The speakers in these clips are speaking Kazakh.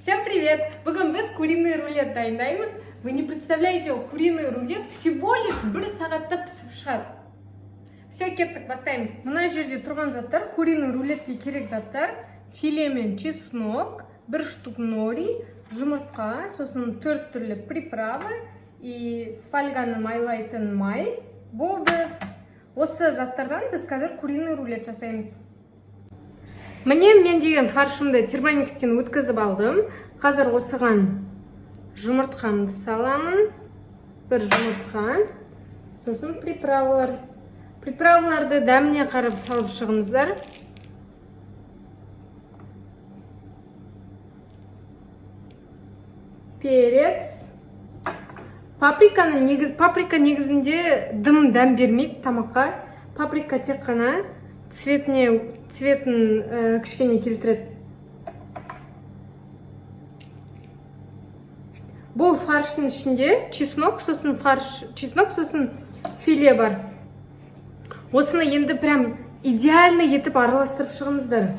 Всем привет! Бүгін біз куриный рулет дайындаймыз. Вы не представляете, куриный рулет всего лишь 1 сағатта пісіп шығады. Все, кеттік, бастаймыз. Мына жерде тұрған заттар, куриный рулетке керек заттар: филе мен чеснок, 1 штук нори, жұмыртқа, сосын 4 түрлі приправы и фольганы майлайтын май. Болды. Осы заттардан біз қазір куриный рулет жасаймыз. Міне мен деген фаршымды термомикстен өткізіп алдым. Қазір осыған жұмыртқамды саламын. 1 жұмыртқа, сосын приправалар. Приправаларды дәміне қарап салып шығыңыздар. Перец. Паприка негізінде дәм бермейді тамаққа. Паприка тек қана цветін кішкене келтіреді. Бұл фарштың ішінде чеснок, сосын филе бар. Осыны енді прям идеально етіп араластырып шығыңыздар.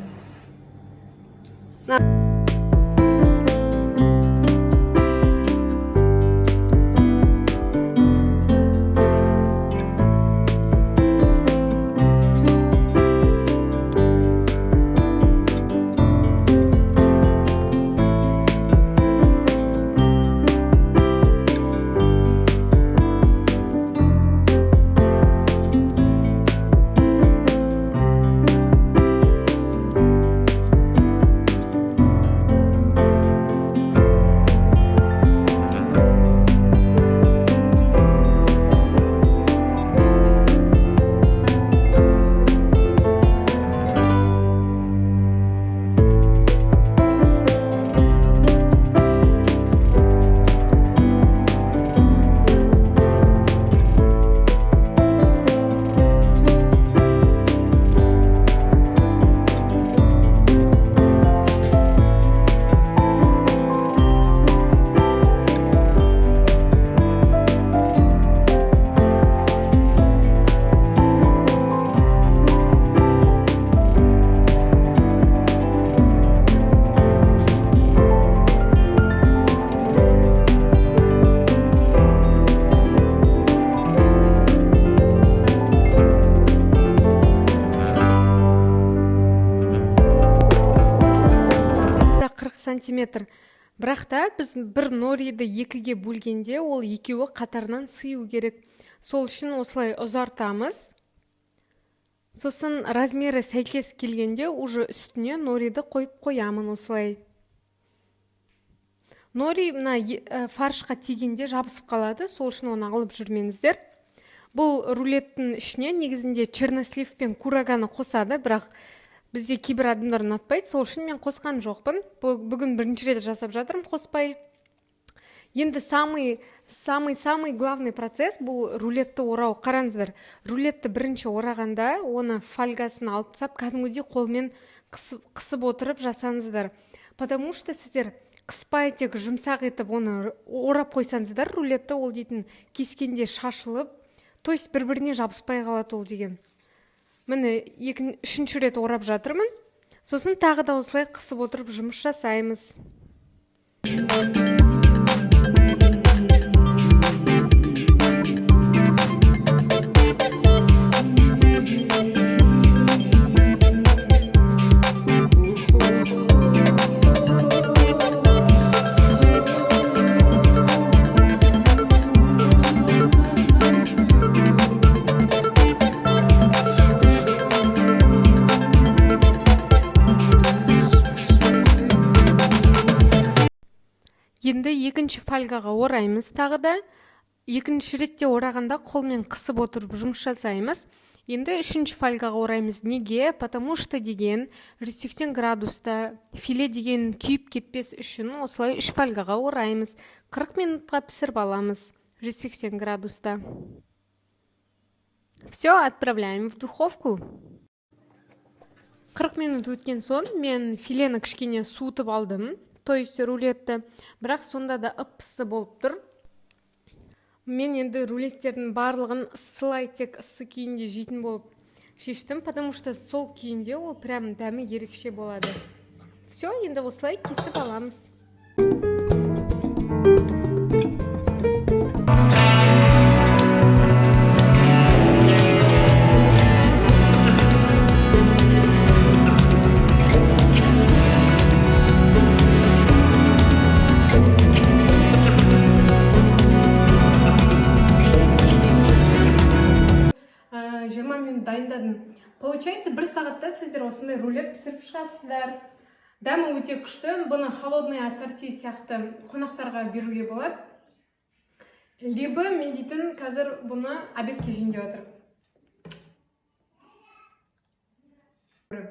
Сантиметр. Бірақ та біз бір нориді екіге бөлгенде ол екеуі қатарынан сыю керек. Сол үшін осылай ұзартамыз. Сосын размері сәйкес келгенде уже үстіне нориді қойып қоямын осылай. Нори мына фаршқа тигенде жабысып қалады, сол үшін оны алып жүрмеңіздер. Бұл рулеттің ішіне негізінде чернослив пен кураганы қосады, бірақ бізде кейбір адамдар ұнатпайды, сол үшін мен қосқан жоқпын. Бүгін бірінші рет жасап жатырмын қоспай. Енді самый главный процесс бұл рулетті орау. Қараңыздар, рулетті бірінші орағанда оны фольгасын алып тастап, кәдімгідей қолмен қысып отырып жасаңыздар. Потому что сіздер қыспай тек жұмсақ етіп оны орап қойсаңыздар, рулетті ол дейтін кескенде шашылып, то есть бір-біріне жабыспай қалады ол деген. Міне үшінші рет орап жатырмын. Сосын тағы да осылай қысып отырып жұмыс жасаймыз. Енді екінші фольгаға ораймыз тағы да. Екінші ретте орағанда қолмен қысып отырып жұмыс жасаймыз. Енді үшінші фольгаға ораймыз. Неге? Потому что деген 180 градуста филе деген күйіп кетпес үшін осылай 3 фольгаға ораймыз. 40 минутқа пісіріп аламыз 180 градуста. Все, отправляем в духовку. 40 минут өткен соң мен филені кішкене суытып алдым. То есть рулетті, бірақ сонда да ып-ысы болып тұр. Мен енді рулеттердің барлығын ысылай тек ысы күйінде жейтін болып шештім, потому что сол күйінде ол прям дәмі ерекше болады. Все, енді осылай кесіп аламыз. Жиырма минут дайындадым. Получается, бір сағатта сіздер осындай рулет пісіріп шығасыздар. Дәмі өте күшті. Бұны холодный ассорти сияқты қонақтарға беруге болады. Либо мен дейтін қазір бұны обедке жейін деп жатыр.